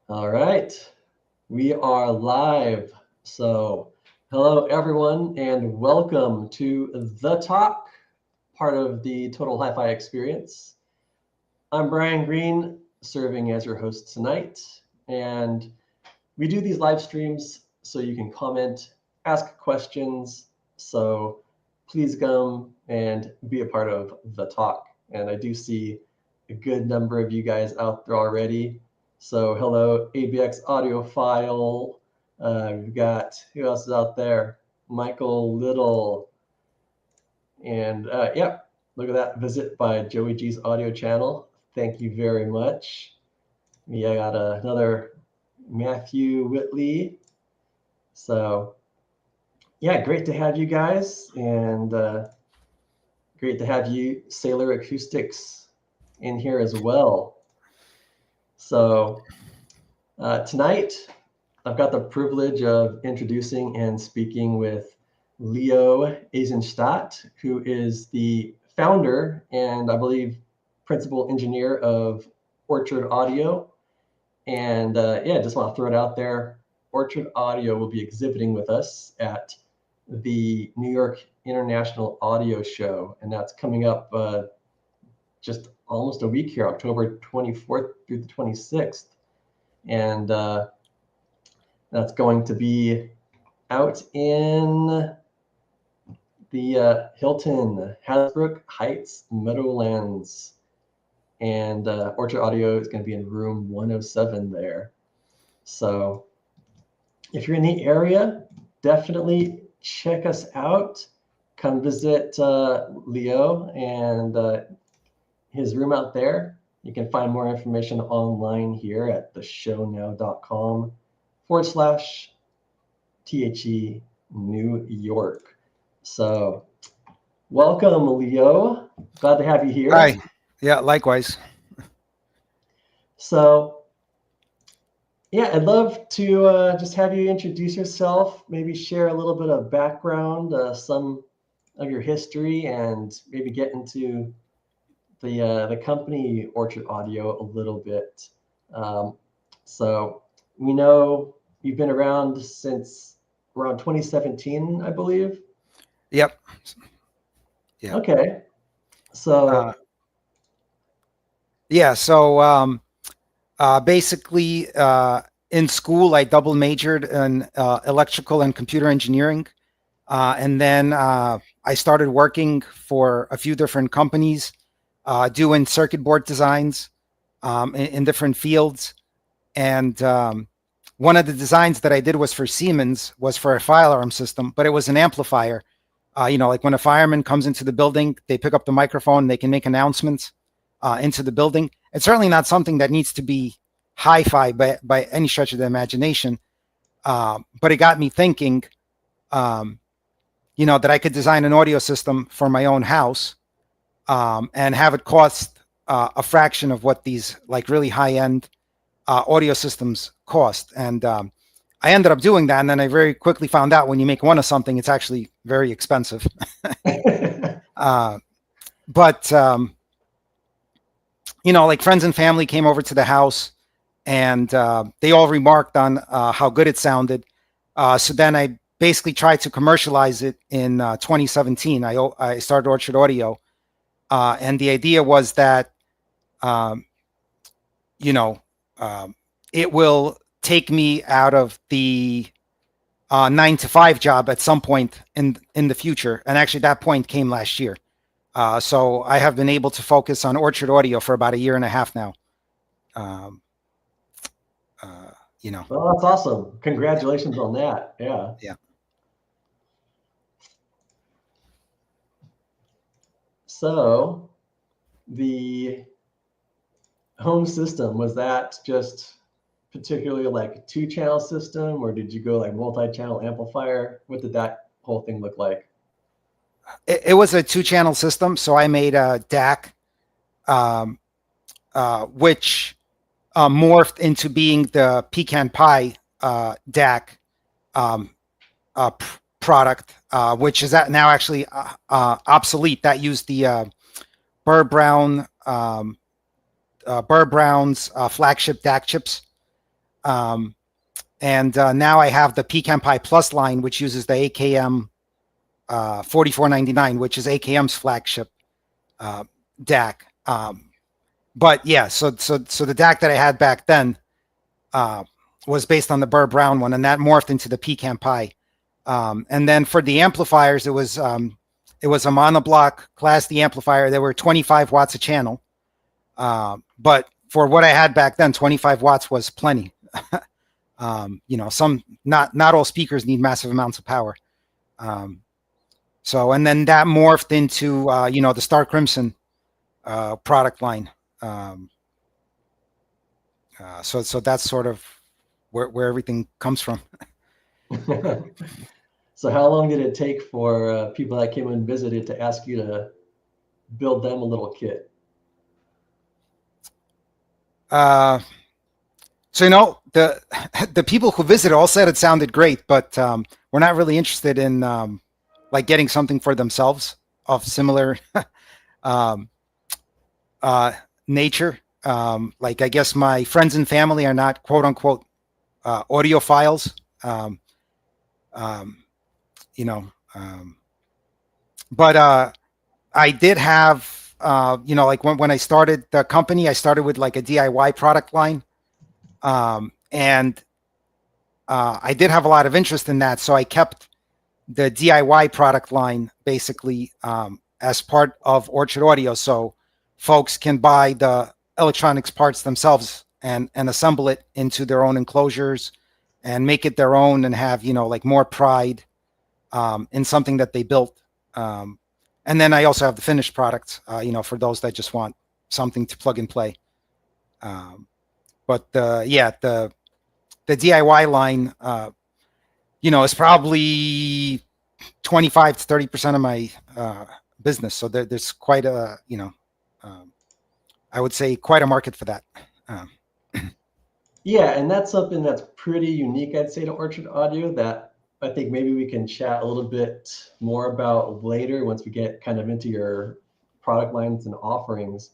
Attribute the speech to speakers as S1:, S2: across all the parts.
S1: All right, we are live. So, hello everyone, and welcome to the talk, part of the Total Hi-Fi experience. I'm Brian Green, serving as your host tonight, and we do these live streams so you can comment, ask questions. So, please come and be a part of the talk. And I do see a good number of you guys out there already. So hello, ABX Audiophile. We've got, who else is out there? Michael Little. And yeah, look at that visit by Joey G's audio channel. Thank you very much. I got another Matthew Whitley. So yeah, great to have you guys. And great to have you, Sailor Acoustics, in here as well. So tonight, I've got the privilege of introducing and speaking with Leo Ayzenshtat, who is the founder and I believe principal engineer of Orchard Audio. And yeah, just want to throw it out there. Orchard Audio will be exhibiting with us at the New York International Audio Show, and that's coming up just almost a week here, October 24th through the 26th. And that's going to be out in the Hilton Hasbrouck Heights Meadowlands. And Orchard Audio is going to be in room 107 there. So if you're in the area, definitely check us out. Come visit Leo and his room out there. You can find more information online here at theshownow.com/THE New York. So welcome, Leo. Glad to have you here.
S2: Hi. Yeah, likewise.
S1: So yeah, I'd love to just have you introduce yourself, maybe share a little bit of background, some of your history, and maybe get into the company Orchard Audio a little bit. So we know you've been around since around 2017, I believe.
S2: Yep. Yeah.
S1: Okay. So
S2: Yeah. Basically, in school, I double majored in electrical and computer engineering. And then I started working for a few different companies, doing circuit board designs in different fields. And one of the designs that I did was for Siemens, was for a fire alarm system, but it was an amplifier. Like when a fireman comes into the building, they pick up the microphone, they can make announcements into the building. It's certainly not something that needs to be hi-fi by any stretch of the imagination. But it got me thinking, that I could design an audio system for my own house and have it cost a fraction of what these like really high-end audio systems cost. And I ended up doing that. And then I very quickly found out when you make one of something, it's actually very expensive. But like friends and family came over to the house and they all remarked on how good it sounded. So then I basically tried to commercialize it in 2017. I started Orchard Audio. And the idea was that, it will take me out of the 9-to-5 job at some point in the future. And actually that point came last year. So I have been able to focus on Orchard Audio for about a year and a half now.
S1: Well, that's awesome. Congratulations on that. Yeah.
S2: Yeah.
S1: So the home system, was that just particularly like a 2-channel system, or did you go like multi-channel amplifier? What did that whole thing look like?
S2: It was a 2-channel system. So I made a DAC, which morphed into being the Pecan Pie DAC product, which is now actually obsolete. That used the Burr Brown's flagship DAC chips. And now I have the PCAM-Pi Plus line, which uses the AKM 4499, which is AKM's flagship DAC. But yeah, so the DAC that I had back then was based on the Burr Brown one, and that morphed into the PCAM-Pi. And then for the amplifiers, it was a monoblock Class D amplifier. There were 25 watts a channel, but for what I had back then, 25 watts was plenty. Some not all speakers need massive amounts of power. And then that morphed into the Star Crimson product line. So that's sort of where everything comes from.
S1: So how long did it take for people that came and visited to ask you to build them a little kit?
S2: So the people who visited all said it sounded great, but we're not really interested in like getting something for themselves of similar nature. Like I guess my friends and family are not quote unquote audiophiles. But I did have like when I started the company, I started with like a DIY product line. And I did have a lot of interest in that. So I kept the DIY product line basically as part of Orchard Audio. So folks can buy the electronics parts themselves and assemble it into their own enclosures and make it their own and have, like more pride in something that they built. And then I also have the finished product, for those that just want something to plug and play. But the DIY line, is probably 25 to 30% of my business. So there's quite a, I would say quite a market for that.
S1: Yeah, and that's something that's pretty unique, I'd say, to Orchard Audio that I think maybe we can chat a little bit more about later once we get kind of into your product lines and offerings.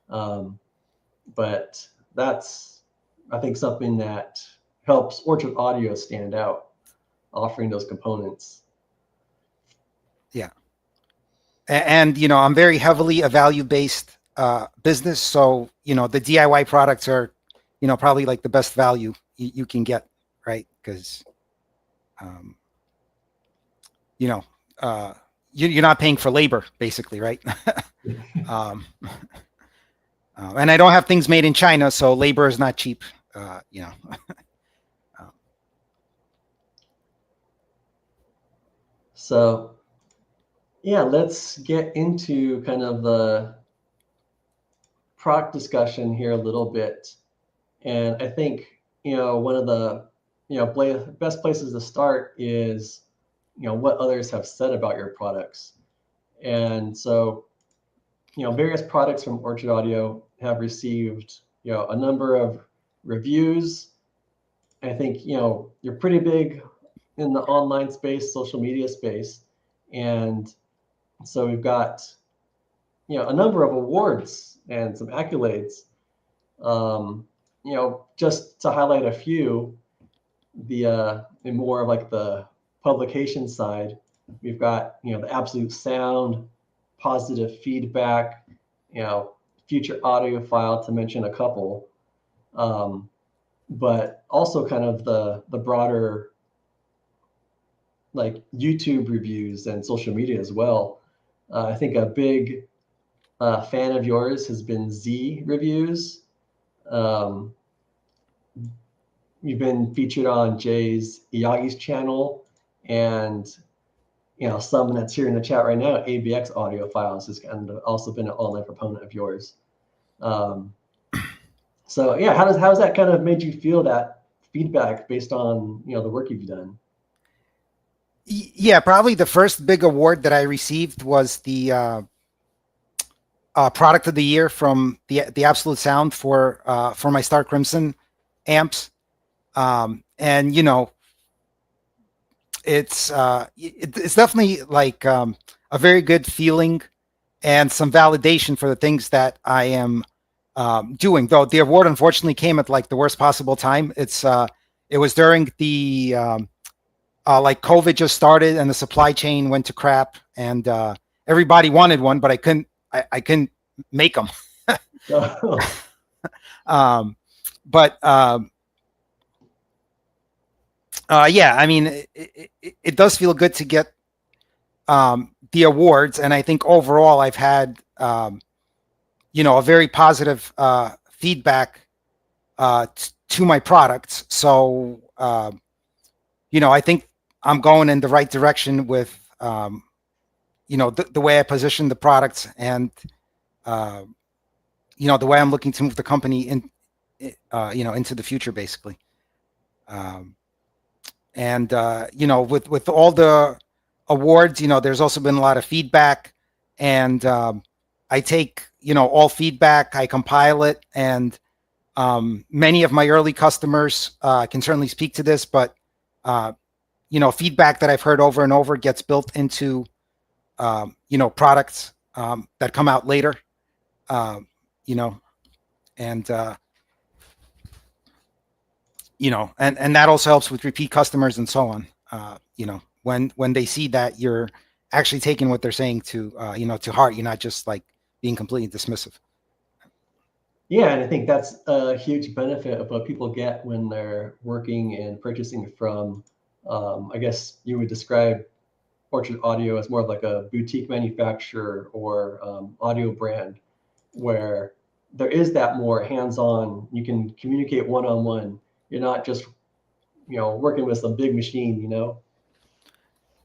S1: But that's, I think, something that helps Orchard Audio stand out, offering those components.
S2: Yeah. And I'm very heavily a value-based business. So, the DIY products are, probably like the best value you can get, right? Because, you're not paying for labor, basically, right? And I don't have things made in China, so labor is not cheap,
S1: So, yeah, let's get into kind of the product discussion here a little bit. And I think, one of the, best places to start is, what others have said about your products. And so, various products from Orchard Audio have received, a number of reviews. I think, you're pretty big in the online space, social media space. And so we've got, a number of awards and some accolades. Just to highlight a few, the more of like the publication side, we've got, the absolute sound, positive feedback, future audiophile, to mention a couple. But also kind of the broader like YouTube reviews and social media as well. I think a big fan of yours has been Z Reviews. You've been featured on Jay's Iyagi's channel, and someone that's here in the chat right now, ABX Audiophiles, has kind of also been an online proponent of yours. So yeah, how does that kind of made you feel, that feedback based on the work you've done?
S2: Yeah, probably the first big award that I received was the product of the year from the Absolute Sound for my Star Crimson amps. And it's definitely like a very good feeling and some validation for the things that I am doing. Though the award unfortunately came at like the worst possible time. It was during the like COVID just started and the supply chain went to crap, and everybody wanted one, but I couldn't make them. But yeah, I mean, it does feel good to get the awards, and I think overall I've had a very positive feedback to my products. So I think I'm going in the right direction with the way I position the products, and the way I'm looking to move the company into the future, basically. And with all the awards, there's also been a lot of feedback, and I take all feedback, I compile it, and many of my early customers can certainly speak to this, but feedback that I've heard over and over gets built into products that come out later, and and that also helps with repeat customers and so on. When they see that you're actually taking what they're saying to to heart, you're not just like being completely dismissive.
S1: Yeah, and I think that's a huge benefit of what people get when they're working and purchasing from, I guess you would describe Orchard Audio as more of like a boutique manufacturer or audio brand, where there is that more hands-on, you can communicate one-on-one. You're not just, working with some big machine,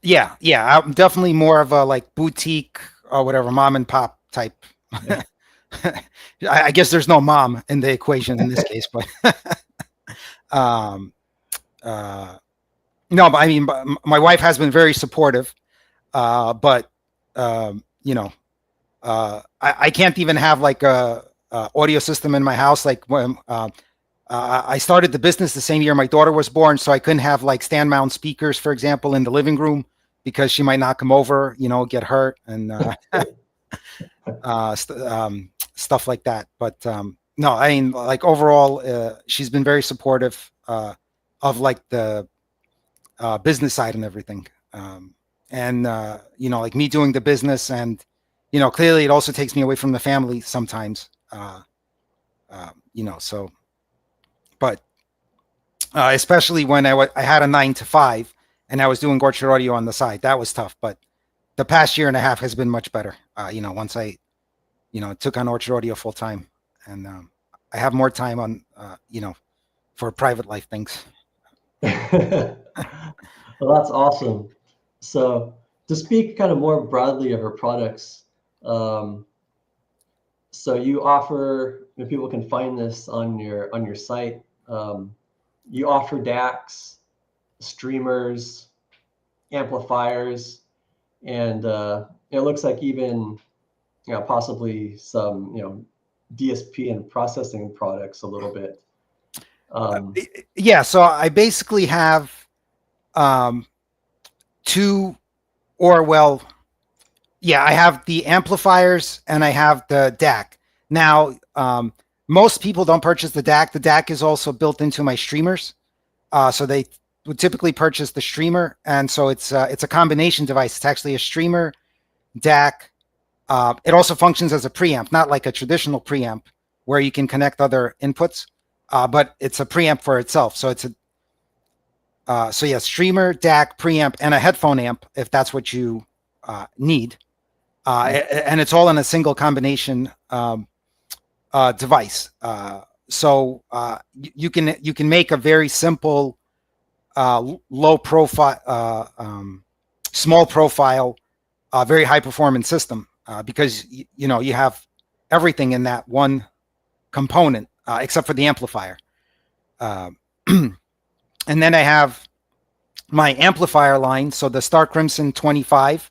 S2: Yeah, I'm definitely more of a like boutique or whatever, mom and pop type. Yeah. I guess there's no mom in the equation in this case, but no, but I mean, my wife has been very supportive, but I can't even have like a audio system in my house. Like when I started the business the same year my daughter was born, so I couldn't have like stand mount speakers, for example, in the living room because she might knock them over, get hurt, and stuff like that. But no, I mean, like overall, she's been very supportive of like the business side and everything. And like me doing the business, and clearly it also takes me away from the family sometimes. So, but especially when I had a 9 to 5 and I was doing Orchard Audio on the side, that was tough. But the past year and a half has been much better. Once I took on Orchard Audio full time, and I have more time on for private life things.
S1: Well, that's awesome. So to speak kind of more broadly of our products, so you offer, if people can find this on your site, you offer DACs, streamers, amplifiers, and it looks like even possibly some DSP and processing products a little bit.
S2: Yeah, so I basically have I have the amplifiers and I have the DAC. Now, most people don't purchase the DAC. The DAC is also built into my streamers. So they would typically purchase the streamer. And so it's a combination device. It's actually a streamer, DAC. It also functions as a preamp, not like a traditional preamp where you can connect other inputs, but it's a preamp for itself. So it's streamer, DAC, preamp, and a headphone amp if that's what you need. And it's all in a single combination device. So you can make a very simple, low profile, small profile, very high performance system because you have everything in that one component except for the amplifier. And then I have my amplifier line, so the Star Crimson 25,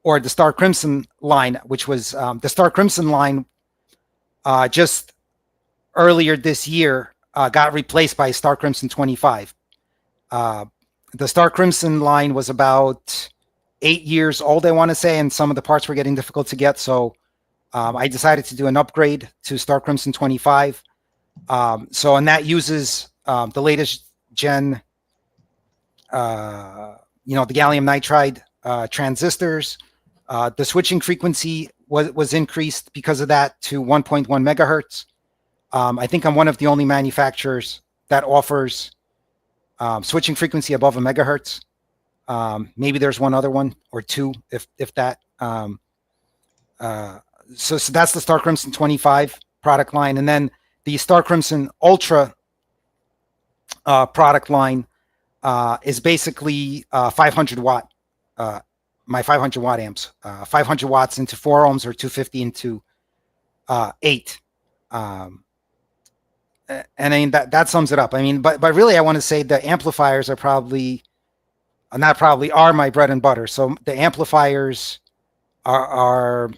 S2: or the Star Crimson line, which was the Star Crimson line just earlier this year got replaced by Star Crimson 25. The Star Crimson line was about 8 years old, I want to say, and some of the parts were getting difficult to get. So I decided to do an upgrade to Star Crimson 25. And that uses the latest gen, the gallium nitride transistors. The switching frequency was increased because of that to 1.1 megahertz. I think I'm one of the only manufacturers that offers switching frequency above a megahertz. Maybe there's one other one or two, if that. So that's the Star Crimson 25 product line, and then the Star Crimson Ultra product line is basically 500 watt. My 500 watt amps, 500 watts into 4 ohms or 250 into 8. And I mean that sums it up. I mean, but really, I want to say the amplifiers are are my bread and butter. So the amplifiers are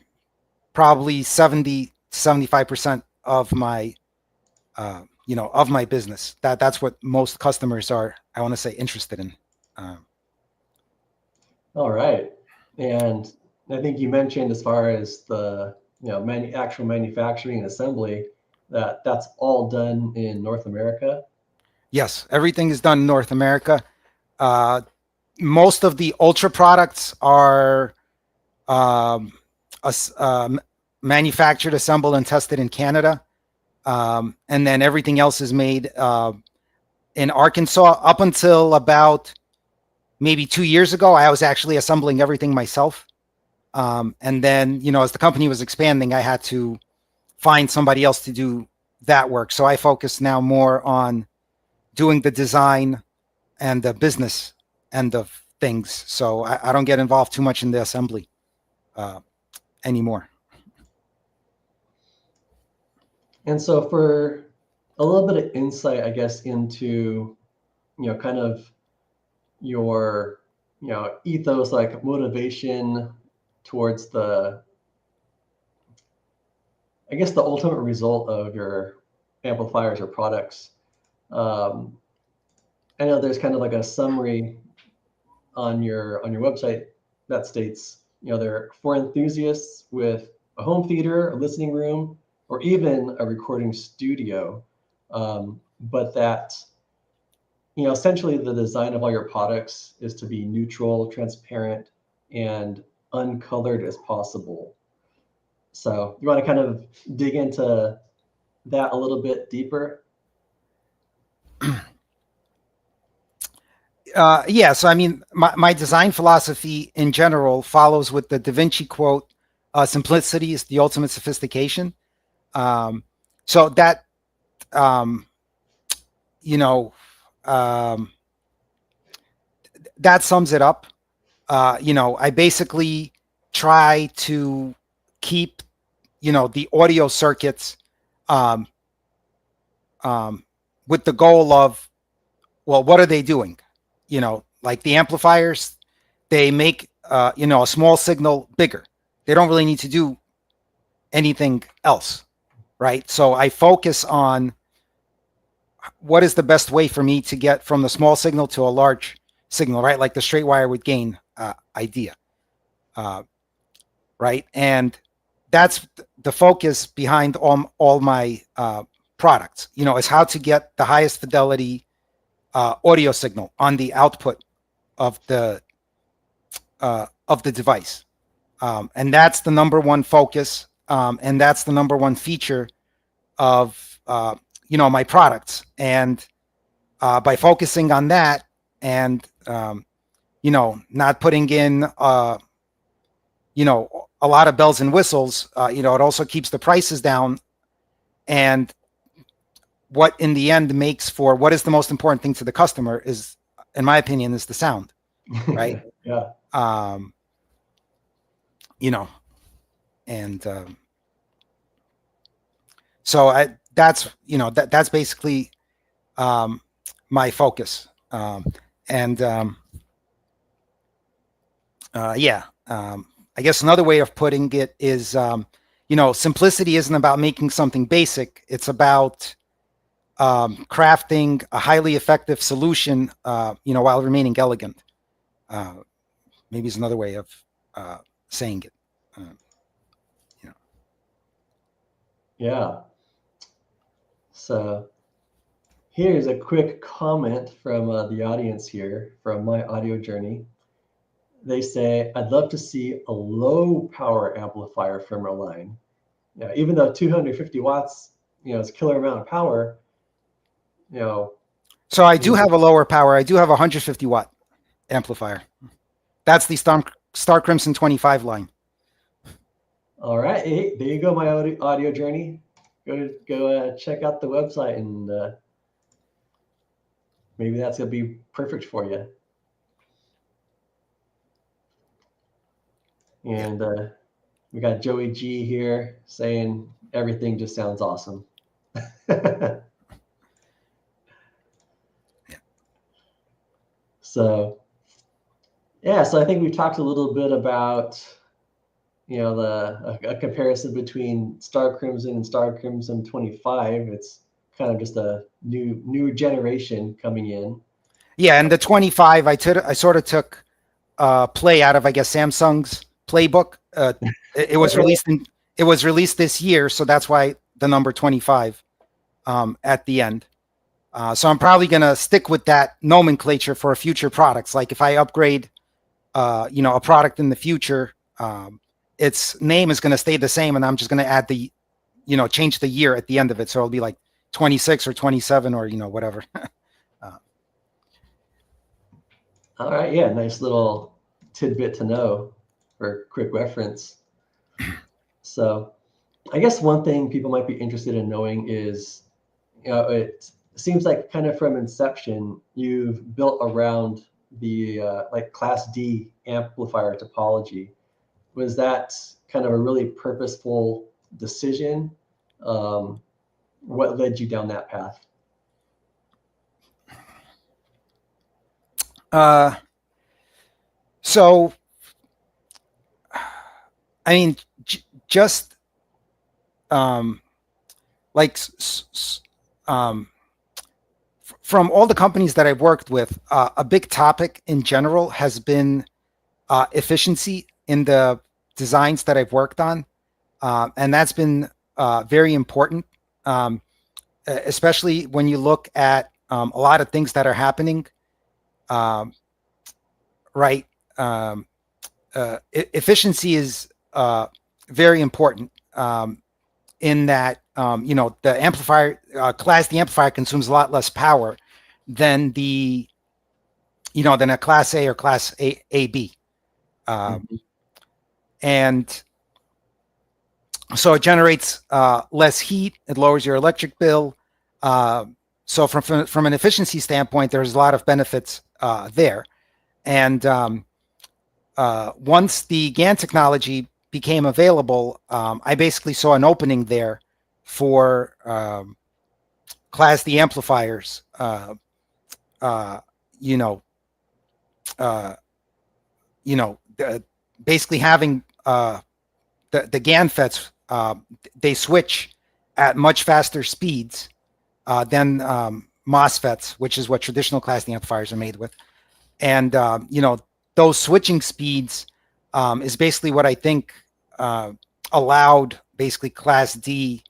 S2: probably 70-75% of my of my business. That's what most customers are, I want to say, interested in.
S1: All right. And I think you mentioned, as far as the actual manufacturing and assembly, that's all done in North America.
S2: Yes, everything is done in North America. Most of the Ultra products are manufactured, assembled, and tested in Canada. And then everything else is made in Arkansas. Up until about maybe 2 years ago, I was actually assembling everything myself. And then, as the company was expanding, I had to find somebody else to do that work. So I focus now more on doing the design and the business end of things. So I don't get involved too much in the assembly anymore.
S1: And so, for a little bit of insight, I guess, into kind of your ethos, like motivation towards the ultimate result of your amplifiers or products. I know there's kind of like a summary on your website that states, they're for enthusiasts with a home theater, a listening room, or even a recording studio. But that, essentially the design of all your products is to be neutral, transparent, and uncolored as possible. So you want to kind of dig into that a little bit deeper?
S2: Yeah. So, I mean, my design philosophy in general follows with the Da Vinci quote, simplicity is the ultimate sophistication. So that, that sums it up. I basically try to keep, the audio circuits with the goal of, well, what are they doing? Like the amplifiers, they make, a small signal bigger. They don't really need to do anything else, right? So I focus on what is the best way for me to get from the small signal to a large signal, right? Like the straight wire with gain idea, right? And that's the focus behind all my products, is how to get the highest fidelity audio signal on the output of the device. And that's the number one focus. And that's the number one feature of, my products. And by focusing on that and, not putting in, a lot of bells and whistles, it also keeps the prices down. And what in the end makes for what is the most important thing to the customer is, in my opinion, is the sound, right?
S1: Yeah.
S2: And so that's basically my focus. I guess another way of putting it is, simplicity isn't about making something basic. It's about crafting a highly effective solution, while remaining elegant. Maybe is another way of saying it.
S1: Yeah. So here's a quick comment from the audience here from my audio journey. They say, I'd love to see a low power amplifier from our line. Yeah, even though 250 watts, is a killer amount of power, you know,
S2: So I do have a lower power. I do have a 150 watt amplifier. That's the Star Crimson 25 line.
S1: all right. Hey, there you go, my audio journey. Go check out the website, and maybe that's gonna be perfect for you. And we got Joey G here saying everything just sounds awesome. So yeah, so I think we talked a little bit about a comparison between Star Crimson and Star Crimson 25. It's kind of just a new generation coming in.
S2: Yeah, and the 25, I sort of took play out of, I guess, Samsung's playbook. It was released this year, so that's why the number 25 at the end. So I'm probably going to stick with that nomenclature for future products. Like if I upgrade, a product in the future, its name is going to stay the same, and I'm just going to add change the year at the end of it. So it'll be like 26 or 27 or whatever.
S1: All right, yeah, nice little tidbit to know for quick reference. So I guess one thing people might be interested in knowing is, it seems like kind of from inception, you've built around the like Class D amplifier topology. Was that kind of a really purposeful decision? What led you down that path?
S2: So, I mean, just like from all the companies that I've worked with, a big topic in general has been efficiency in the designs that I've worked on, and that's been very important, especially when you look at a lot of things that are happening. Right, efficiency is very important. In that, the amplifier Class D amplifier consumes a lot less power than than a Class A or Class AB. And so it generates less heat. It lowers your electric bill. So from an efficiency standpoint, there's a lot of benefits there. And once the GaN technology became available, I basically saw an opening there for Class D amplifiers. Basically having the GaN FETs, they switch at much faster speeds than MOSFETs, which is what traditional Class D amplifiers are made with. And those switching speeds is basically what I think allowed basically Class D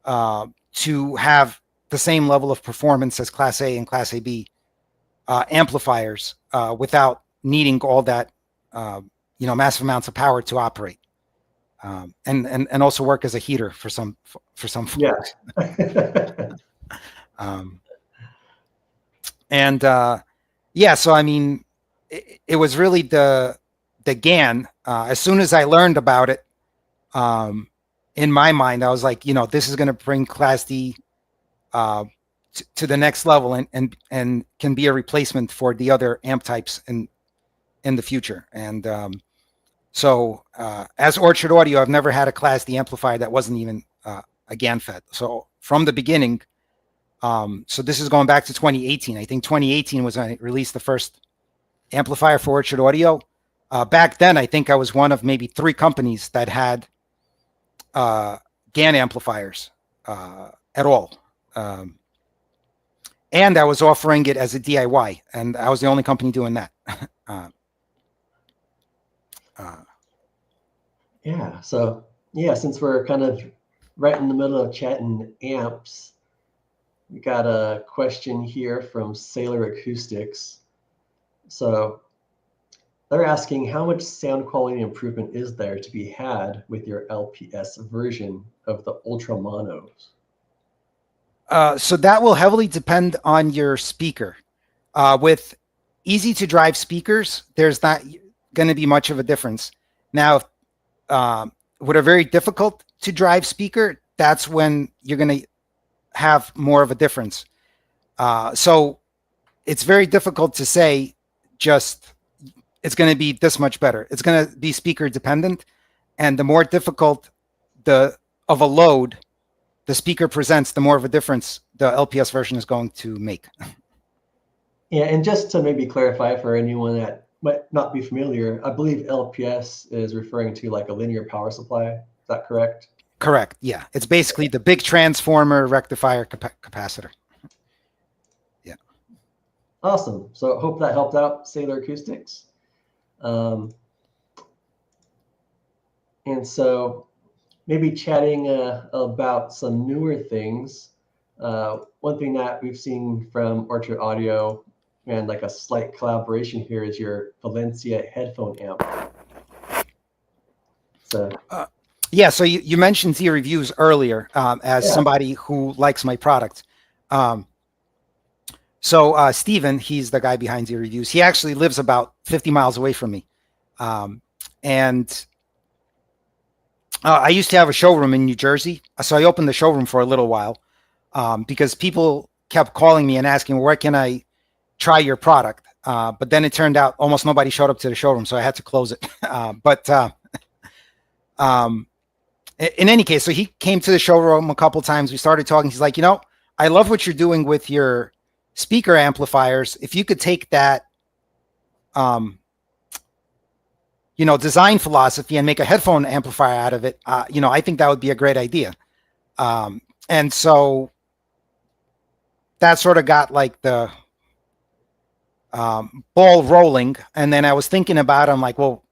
S2: to have the same level of performance as Class A and Class AB amplifiers without needing all that massive amounts of power to operate, and also work as a heater for some folks.
S1: Yeah.
S2: So I mean, it was really the GaN. As soon as I learned about it, in my mind, I was like, this is going to bring Class D to the next level, and can be a replacement for the other amp types in the future. And so as Orchard Audio, I've never had a Class D amplifier that wasn't even a GaN FET. So from the beginning, so this is going back to 2018. I think 2018 was when I released the first amplifier for Orchard Audio. Back then, I think I was one of maybe 3 companies that had GaN amplifiers at all. And I was offering it as a DIY, and I was the only company doing that.
S1: Yeah. So yeah, since we're kind of right in the middle of chatting amps, we got a question here from Sailor Acoustics. So they're asking how much sound quality improvement is there to be had with your LPS version of the Ultra Monos?
S2: So that will heavily depend on your speaker. With easy to drive speakers, there's not going to be much of a difference. Now, with a very difficult to drive speaker, that's when you're going to have more of a difference. So it's very difficult to say just it's going to be this much better. It's going to be speaker dependent, and the more difficult of a load the speaker presents, the more of a difference the LPS version is going to make.
S1: Yeah, and just to maybe clarify for anyone that might not be familiar, I believe LPS is referring to like a linear power supply. Is that correct?
S2: Correct. Yeah, it's basically the big transformer rectifier capacitor. Yeah.
S1: Awesome. So hope that helped out Sailor Acoustics. And so maybe chatting about some newer things. One thing that we've seen from Orchard Audio and like a slight collaboration here is your Valencia headphone amp. So
S2: yeah, so you mentioned Z reviews earlier as somebody who likes my product. So Steven, he's the guy behind Z reviews. He actually lives about 50 miles away from me. And I used to have a showroom in New Jersey. So I opened the showroom for a little while because people kept calling me and asking, where can I try your product? But then it turned out almost nobody showed up to the showroom, so I had to close it. In any case, so he came to the showroom a couple times. We started talking. He's like, I love what you're doing with your speaker amplifiers. If you could take that, design philosophy and make a headphone amplifier out of it, I think that would be a great idea. And so that sort of got like the ball rolling. And then I was thinking about it. I'm like, well,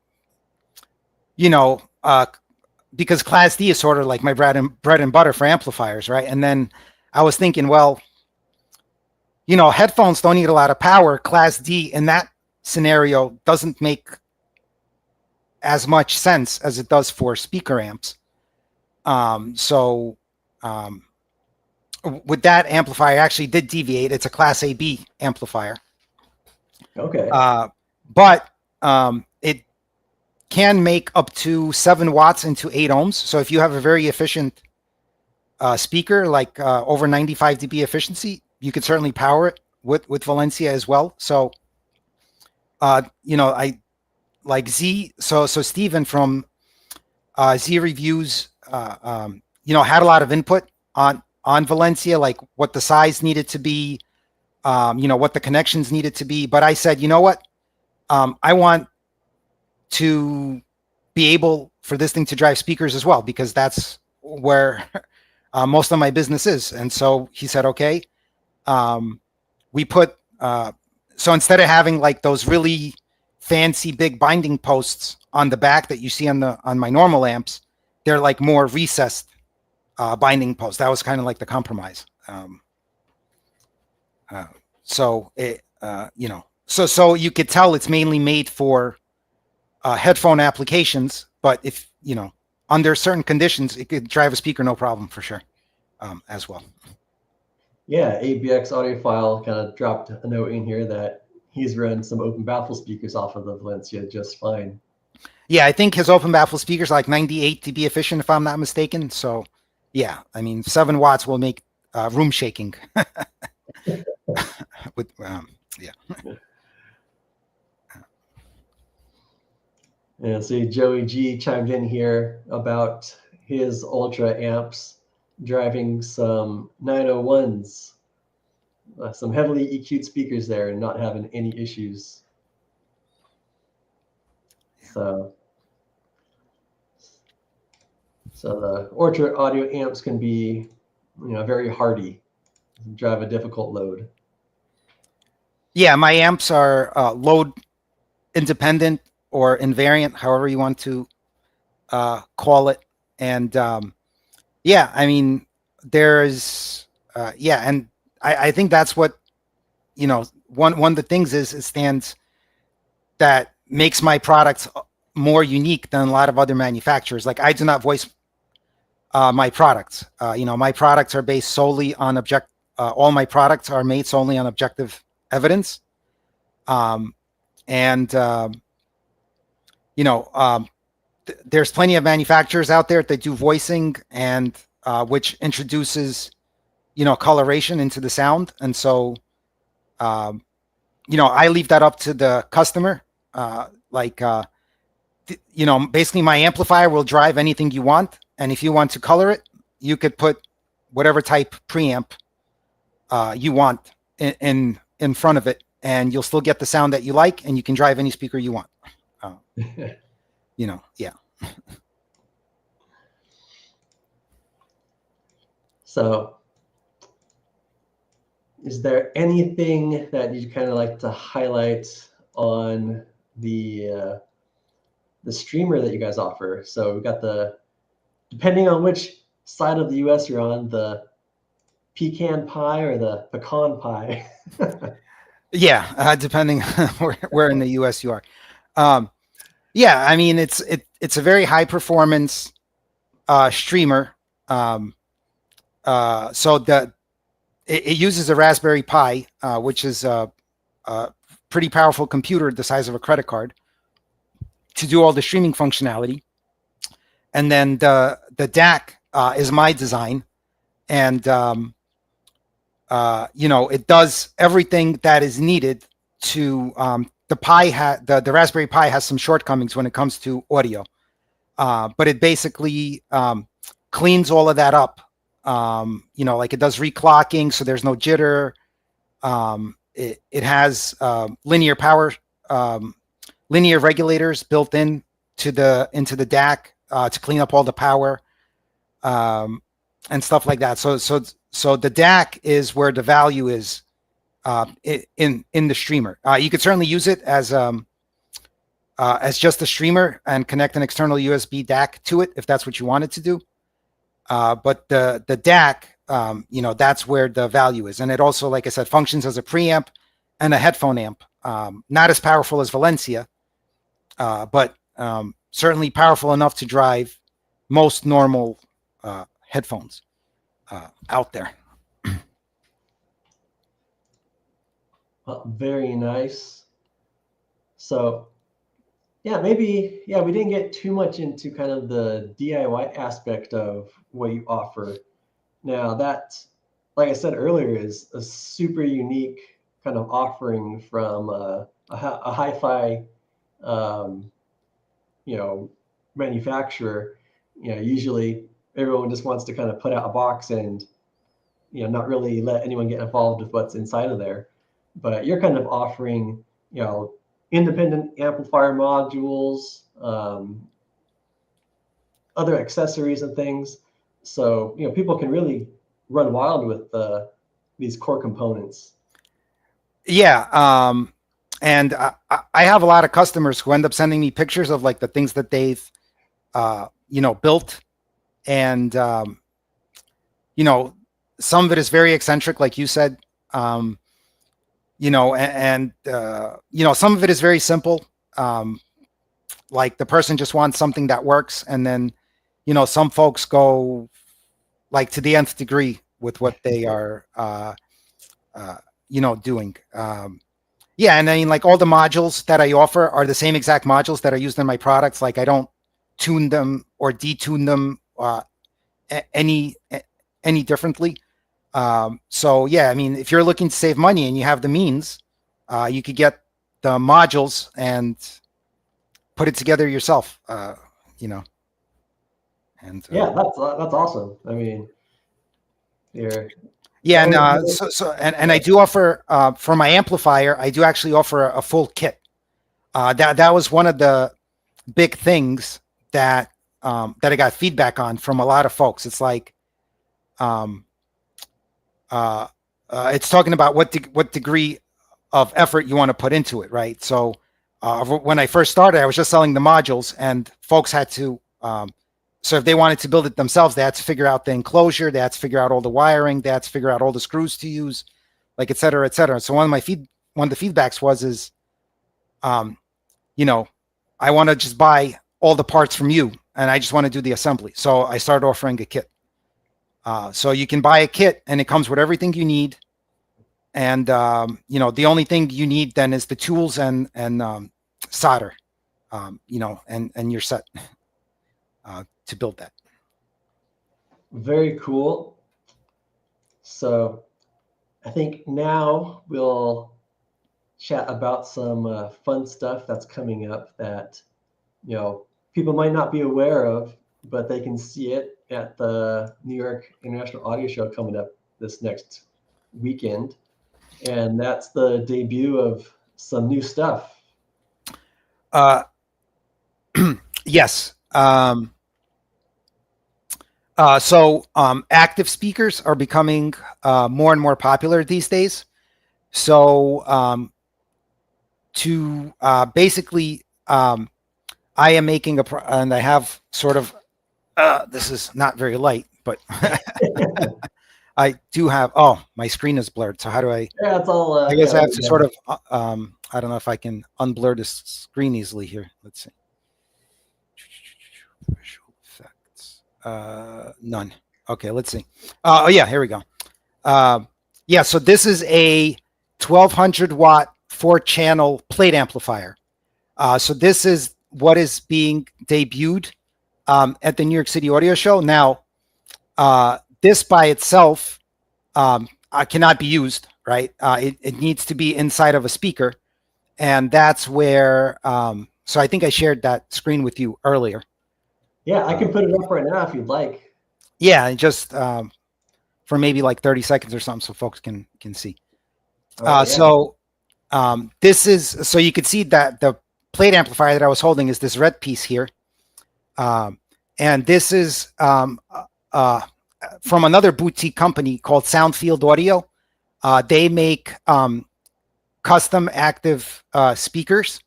S2: because Class D is sort of like my bread and butter for amplifiers, right? And then I was thinking, well, headphones don't need a lot of power. Class D in that scenario doesn't make as much sense as it does for speaker amps. So with that amplifier, I actually did deviate. It's a Class AB amplifier.
S1: Okay.
S2: But it can make up to 7 watts into 8 ohms. So if you have a very efficient speaker, like over 95 dB efficiency, you could certainly power it with Valencia as well. So, I like Z. So Steven from Z Reviews, had a lot of input on Valencia, like what the size needed to be, what the connections needed to be. But I said, you know what? I want to be able for this thing to drive speakers as well, because that's where most of my business is. And so he said, okay, we put, so instead of having like those really fancy big binding posts on the back that you see on my normal amps, they're like more recessed binding posts. That was kind of like the compromise. So you could tell it's mainly made for headphone applications, but if, under certain conditions, it could drive a speaker no problem for sure, as well.
S1: Yeah, ABX Audiophile kind of dropped a note in here that he's run some open baffle speakers off of the Valencia just fine.
S2: Yeah, I think his open baffle speakers are like 98 dB efficient, if I'm not mistaken. So, yeah, I mean, 7 watts will make room shaking. With yeah.
S1: And see, Joey G chimed in here about his Ultra amps driving some 901s, some heavily EQ'd speakers there and not having any issues. So the Orchard audio amps can be, very hardy, drive a difficult load.
S2: Yeah, my amps are load independent or invariant, however you want to call it. And Yeah, I mean, there's, yeah, and I think that's what, one of the things is it stands that makes my products more unique than a lot of other manufacturers. Like I do not voice my products. My products are based solely on all my products are made solely on objective evidence. Um, and there's plenty of manufacturers out there that do voicing and which introduces coloration into the sound, and so I leave that up to the customer. Like basically my amplifier will drive anything you want, and if you want to color it, you could put whatever type preamp you want in front of it, and you'll still get the sound that you like, and you can drive any speaker you want. Yeah.
S1: So is there anything that you kind of like to highlight on the streamer that you guys offer? So we've got depending on which side of the US you're on, the pecan pie or the pecan pie.
S2: Yeah, depending where in the US you are. Yeah, I mean it's a very high performance streamer. So it uses a Raspberry Pi, which is a pretty powerful computer the size of a credit card, to do all the streaming functionality. And then the DAC is my design, and it does everything that is needed to. The Raspberry Pi has some shortcomings when it comes to audio, but it basically cleans all of that up. Like it does reclocking, so there's no jitter. It has linear power, linear regulators built into the DAC to clean up all the power and stuff like that. So the DAC is where the value is in the streamer. You could certainly use it as just a streamer and connect an external USB DAC to it if that's what you wanted to do. But the DAC, that's where the value is. And it also, like I said, functions as a preamp and a headphone amp. Not as powerful as Valencia, but certainly powerful enough to drive most normal headphones out there.
S1: Well, very nice. So yeah, maybe, we didn't get too much into kind of the DIY aspect of what you offer. Now that, like I said earlier, is a super unique kind of offering from a HiFi, manufacturer. Usually everyone just wants to kind of put out a box and, not really let anyone get involved with what's inside of there. But you're kind of offering, independent amplifier modules, other accessories and things. So, people can really run wild with these core components.
S2: Yeah. And I have a lot of customers who end up sending me pictures of like the things that they've, built. And, some of it is very eccentric, like you said, some of it is very simple. Like the person just wants something that works. And then, some folks go like to the nth degree with what they are, doing. Yeah. And I mean, like all the modules that I offer are the same exact modules that are used in my products. Like I don't tune them or detune them any differently. So yeah, I mean, if you're looking to save money and you have the means, you could get the modules and put it together yourself. And
S1: yeah, that's awesome. I mean, you're
S2: yeah, and and I do offer for my amplifier, I do actually offer a full kit. That was one of the big things that I got feedback on from a lot of folks. It's like it's talking about what degree of effort you want to put into it, right? So when I first started, I was just selling the modules, and folks had to So if they wanted to build it themselves, they had to figure out the enclosure, they had to figure out all the wiring, they had to figure out all the screws to use, like et cetera, et cetera. So one of the feedbacks was you know, I want to just buy all the parts from you, and I just want to do the assembly. So I started offering a kit. So you can buy a kit, and it comes with everything you need. And you know, the only thing you need then is the tools and solder. You know, and you're set to build that.
S1: Very cool. So I think now we'll chat about some fun stuff that's coming up that, you know, people might not be aware of, but they can see it at the New York International Audio Show coming up this next weekend. And that's the debut of some new stuff.
S2: Yes. So active speakers are becoming more and more popular these days. So to basically, I am making and I have sort of, this is not very light, but I do have, oh, my screen is blurred. So how do I,
S1: Yeah, it's all.
S2: I guess I have to sort of, I don't know if I can unblur this screen easily here. Let's see. Visual effects. None. Okay, let's see. Oh yeah, here we go. Yeah, so this is a 1200 watt 4-channel plate amplifier. So this is what is being debuted at the New York City Audio Show. Now, this by itself cannot be used, right? It needs to be inside of a speaker. And that's where, so I think I shared that screen with you earlier.
S1: Yeah, I can put it up right now if you'd like.
S2: Yeah, and just for maybe like 30 seconds or something so folks can see.
S1: Yeah.
S2: So this is, so you can see that the plate amplifier that I was holding is this red piece here. And this is from another boutique company called Soundfield Audio. They make custom active speakers.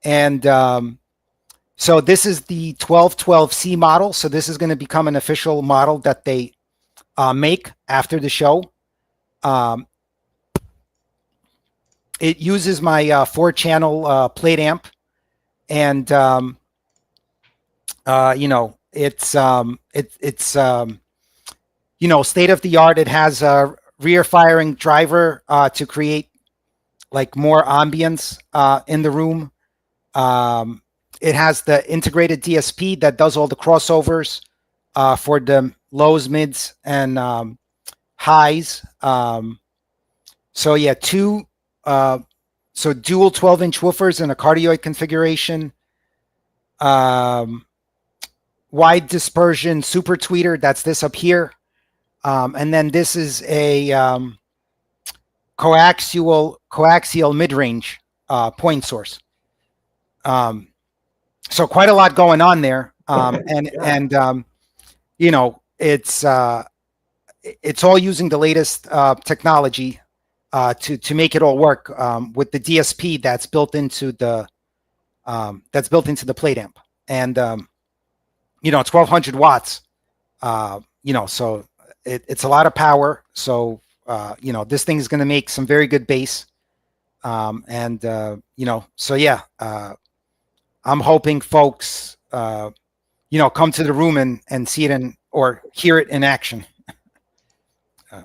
S2: And so this is the 1212C model. So this is going to become an official model that they make after the show. It uses my 4-channel plate amp, and you know, it's you know, state of the art. It has a rear firing driver to create like more ambience in the room. It has the integrated DSP that does all the crossovers for the lows, mids, and highs. So yeah, so dual 12-inch woofers in a cardioid configuration. Wide dispersion super tweeter. That's this up here. And then this is a coaxial mid-range point source. So quite a lot going on there. And you know, it's all using the latest technology to make it all work with the DSP that's built into the plate amp. And you know, it's 1200 watts. You know, so it's a lot of power. So you know, this thing is going to make some very good bass. And you know, so yeah, I'm hoping folks you know, come to the room and see it or hear it in action.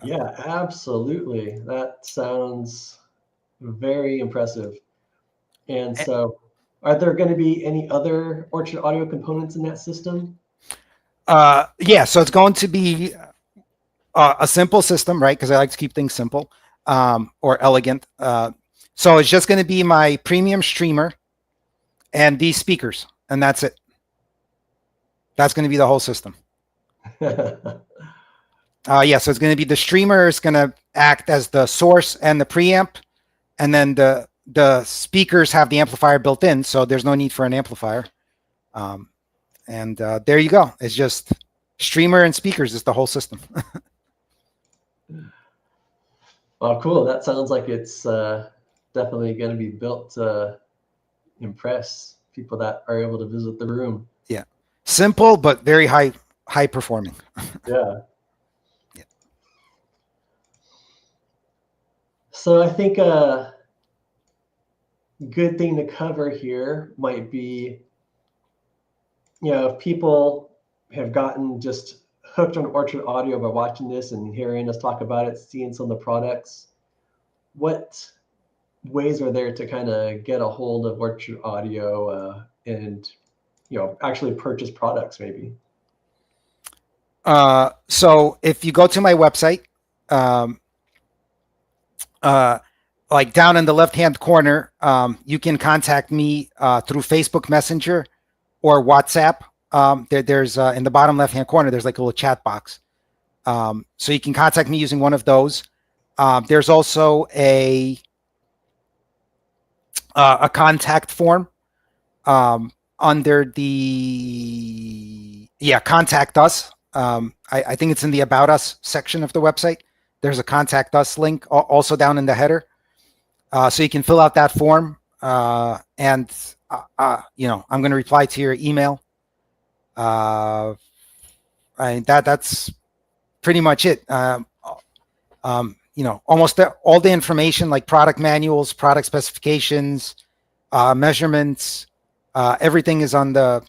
S1: Yeah, absolutely. That sounds very impressive. And so, are there going to be any other Orchard Audio components in that system?
S2: Yeah, so it's going to be a simple system, right? Because I like to keep things simple or elegant. So it's just going to be my premium streamer and these speakers, and that's it. That's going to be the whole system. Yeah, so it's going to be the streamer is going to act as the source and the preamp, and then the speakers have the amplifier built in, so there's no need for an amplifier. And there you go. It's just streamer and speakers is the whole system.
S1: Well, cool. That sounds like it's definitely going to be built to impress people that are able to visit the room.
S2: Yeah. Simple, but very high performing.
S1: Yeah.
S2: Yeah.
S1: So I think a good thing to cover here might be, if people have gotten just hooked on Orchard Audio by watching this and hearing us talk about it, seeing some of the products, what ways are there to kind of get a hold of Orchard Audio and actually purchase products maybe?
S2: So if you go to my website, um, like down in the left-hand corner, you can contact me through Facebook Messenger or WhatsApp. There's in the bottom left-hand corner, there's like a little chat box. So you can contact me using one of those. There's also a contact form under the contact us. I think it's in the about us section of the website. There's a contact us link also down in the header. So you can fill out that form, and I'm going to reply to your email. That's pretty much it. Almost all the information like product manuals, product specifications, measurements, everything is on the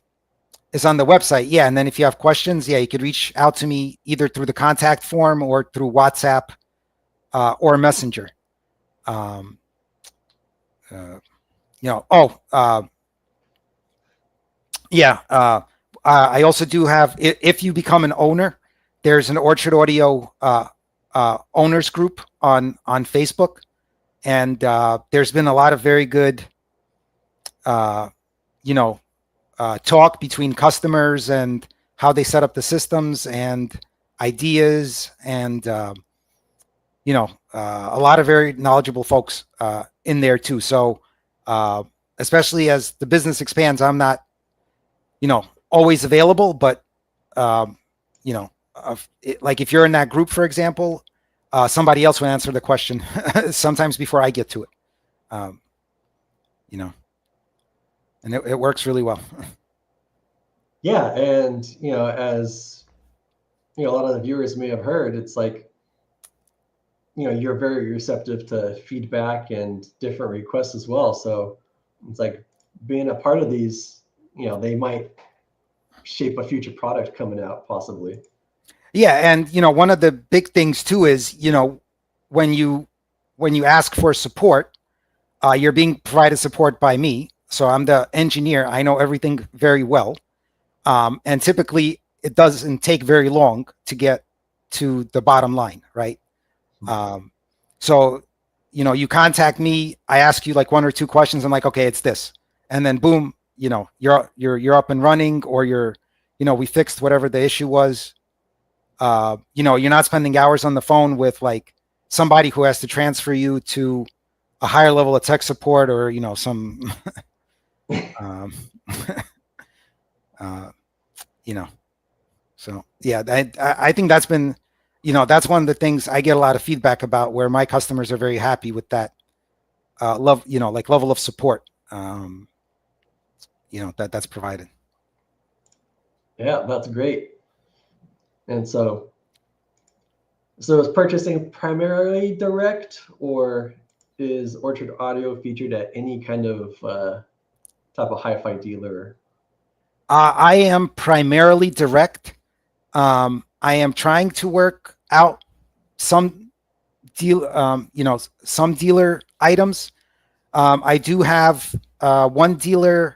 S2: website. Yeah, and then if you have questions, you could reach out to me either through the contact form or through WhatsApp or Messenger. I also do have, if you become an owner, there's an Orchard Audio owners group on Facebook, and there's been a lot of very good talk between customers and how they set up the systems and ideas, and a lot of very knowledgeable folks in there too. So especially as the business expands, I'm not always available, but like if you're in that group, for example, somebody else will answer the question sometimes before I get to it. And it works really well.
S1: Yeah, and as a lot of the viewers may have heard, it's like you're very receptive to feedback and different requests as well. So it's like being a part of these, they might shape a future product coming out possibly.
S2: Yeah, and one of the big things too is when you ask for support, you're being provided support by me. So I'm the engineer. I know everything very well. And typically it doesn't take very long to get to the bottom line, right? So, you contact me, I ask you like one or two questions. I'm like, okay, it's this. And then boom, you're up and running, or we fixed whatever the issue was. You're not spending hours on the phone with like somebody who has to transfer you to a higher level of tech support, or some so yeah, I think that's been that's one of the things I get a lot of feedback about, where my customers are very happy with that level of support that's provided.
S1: Yeah, that's great. And so is purchasing primarily direct, or is Orchard Audio featured at any kind of type of HiFi dealer?
S2: I am primarily direct. I am trying to work out some some dealer items. I do have one dealer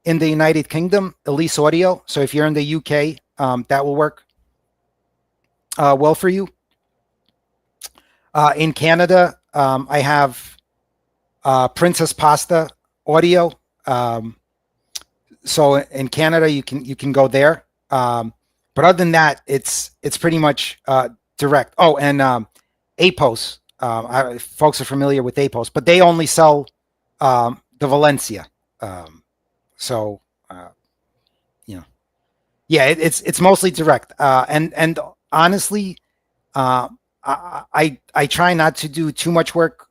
S2: in the United Kingdom, Elise Audio. So if you're in the UK, that will work well for you. In Canada, I have Princess Pasta Audio. So in Canada, you can go there. But other than that, it's pretty much direct. Oh, and APOS. Folks are familiar with APOS, but they only sell the Valencia. So it's mostly direct. And honestly, I try not to do too much work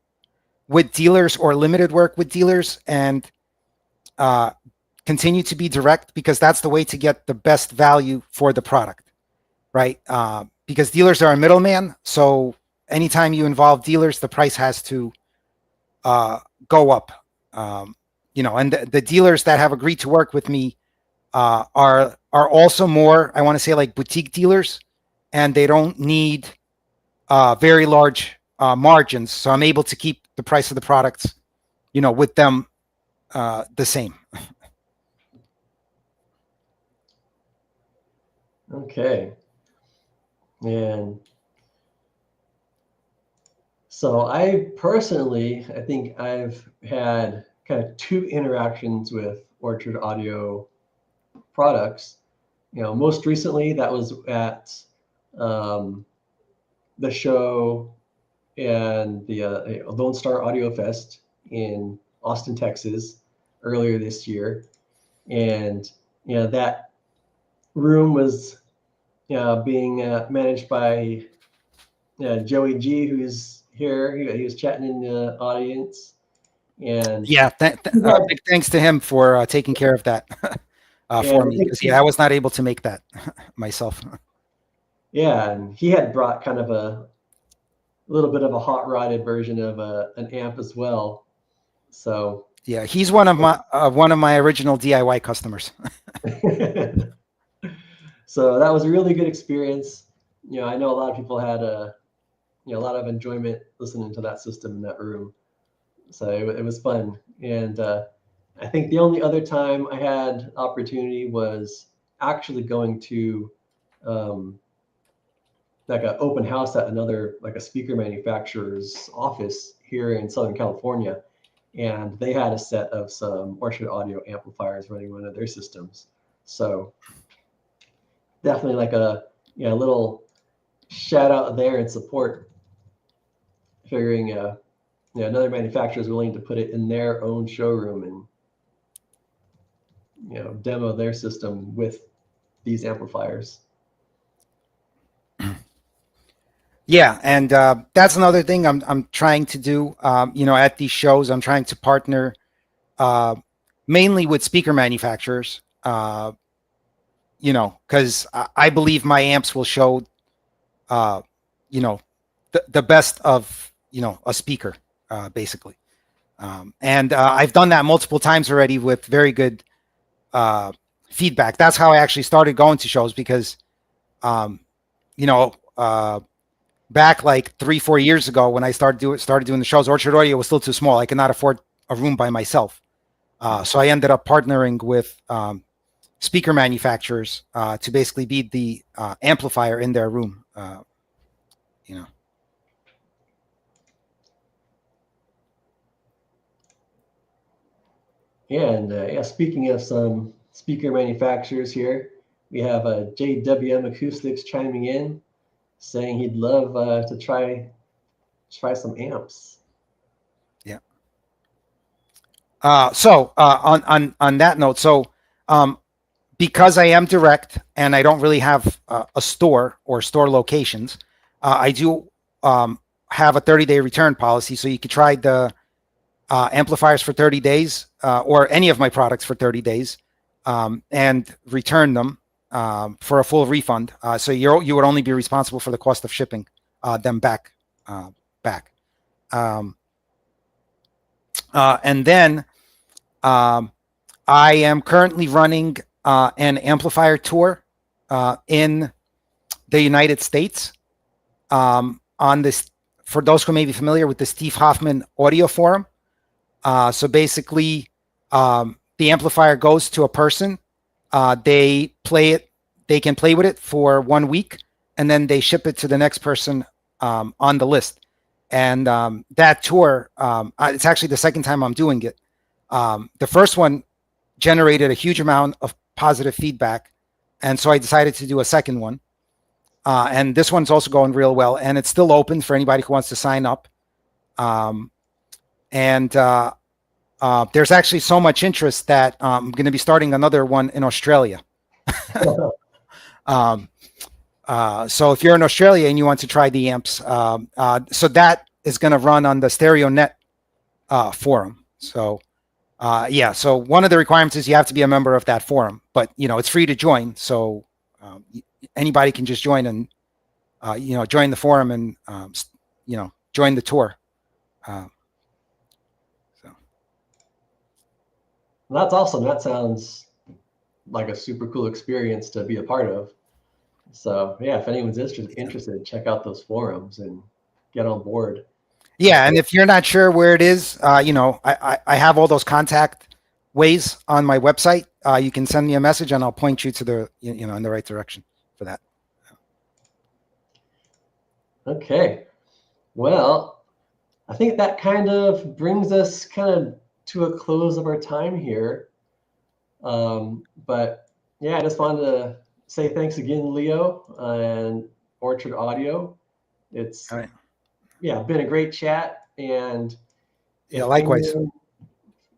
S2: with dealers, or limited work with dealers, and continue to be direct because that's the way to get the best value for the product, right? Because dealers are a middleman. So anytime you involve dealers, the price has to go up. And the dealers that have agreed to work with me are also more, I want to say, like boutique dealers, and they don't need very large margins. So I'm able to keep the price of the products, with them the same.
S1: Okay. And so I think I've had kind of two interactions with Orchard Audio products. Most recently that was at the show and the Lone Star Audio Fest in Austin, Texas, earlier this year. And that room was being managed by Joey G, who's here. He was chatting in the audience. And
S2: yeah, big thanks to him for taking care of that for me. Because I was not able to make that myself.
S1: Yeah, and he had brought kind of a little bit of a hot rodded version of an amp as well. So
S2: yeah, he's one of my original DIY customers.
S1: So that was a really good experience. I know a lot of people had a lot of enjoyment listening to that system in that room. So it was fun. And I think the only other time I had opportunity was actually going to like an open house at another, like a speaker manufacturer's office here in Southern California. And they had a set of some Orchard Audio amplifiers running one of their systems. So definitely like a little shout out there and support, figuring another manufacturer is willing to put it in their own showroom and demo their system with these amplifiers.
S2: Yeah, and that's another thing I'm trying to do. At these shows, I'm trying to partner mainly with speaker manufacturers. Because I believe my amps will show, the best of a speaker, basically. And I've done that multiple times already with very good feedback. That's how I actually started going to shows because, back like 3-4 years ago when I started doing the shows, Orchard Audio was still too small. I could not afford a room by myself. So I ended up partnering with speaker manufacturers to basically be the amplifier in their room.
S1: Yeah, and speaking of some speaker manufacturers here, we have JWM Acoustics chiming in, saying he'd love to try some amps.
S2: Yeah. So on that note, because I am direct and I don't really have a store or store locations, I do have a 30-day return policy. So you could try the amplifiers for 30 days or any of my products for 30 days and return them for a full refund. So you would only be responsible for the cost of shipping them back. And then I am currently running an amplifier tour in the United States on this. For those who may be familiar with the Steve Hoffman Audio Forum. So basically, the amplifier goes to a person. They play it. They can play with it for 1 week, and then they ship it to the next person on the list. And that tour, it's actually the second time I'm doing it. The first one generated a huge amount of positive feedback, and so I decided to do a second one. And this one's also going real well, and it's still open for anybody who wants to sign up. And there's actually so much interest that I'm going to be starting another one in Australia. So if you're in Australia and you want to try the amps, so that is going to run on the Stereo Net forum. So Yeah. So one of the requirements is you have to be a member of that forum, but it's free to join. So anybody can just join and join the forum and join the tour. So
S1: Well, that's awesome. That sounds like a super cool experience to be a part of. So yeah, if anyone's interested, check out those forums and get on board.
S2: yeah, and if you're not sure where it is, I have all those contact ways on my website. You can send me a message and I'll point you to the in the right direction for that.
S1: Okay. Well, I think that kind of brings us kind of to a close of our time here. But yeah, I just wanted to say thanks again, Leo, and Orchard Audio. It's
S2: All right.
S1: been a great chat. And
S2: Yeah, likewise.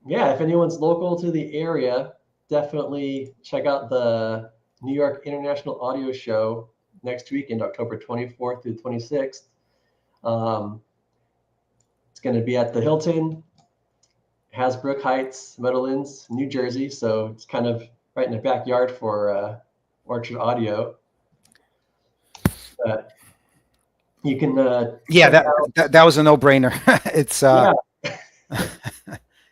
S1: if anyone's local to the area, definitely check out the New York International Audio Show next weekend, October 24th through 26th. It's going to be at the Hilton Hasbrouck Heights, Meadowlands, New Jersey. So it's kind of right in the backyard for Orchard Audio. You can
S2: that was a no-brainer. It's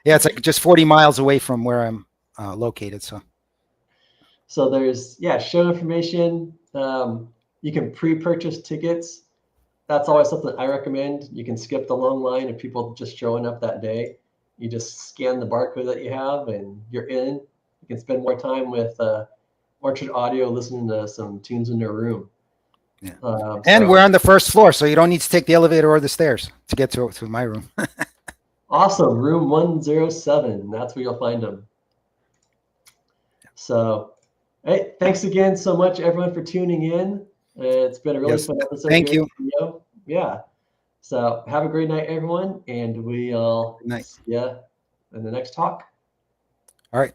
S2: it's like just 40 miles away from where I'm located.
S1: So there's show information. You can pre-purchase tickets. That's always something I recommend. You can skip the long line of people just showing up that day. You just scan the barcode that you have and you're in. You can spend more time with Orchard Audio listening to some tunes in their room.
S2: Yeah. And
S1: so,
S2: we're on the first floor, so you don't need to take the elevator or the stairs to get to my room.
S1: Awesome. Room 107. That's where you'll find them. So, hey, thanks again so much, everyone, for tuning in. It's been a really fun episode.
S2: Thank you.
S1: Yeah. So have a great night, everyone, and we'll see you in the next talk.
S2: All right.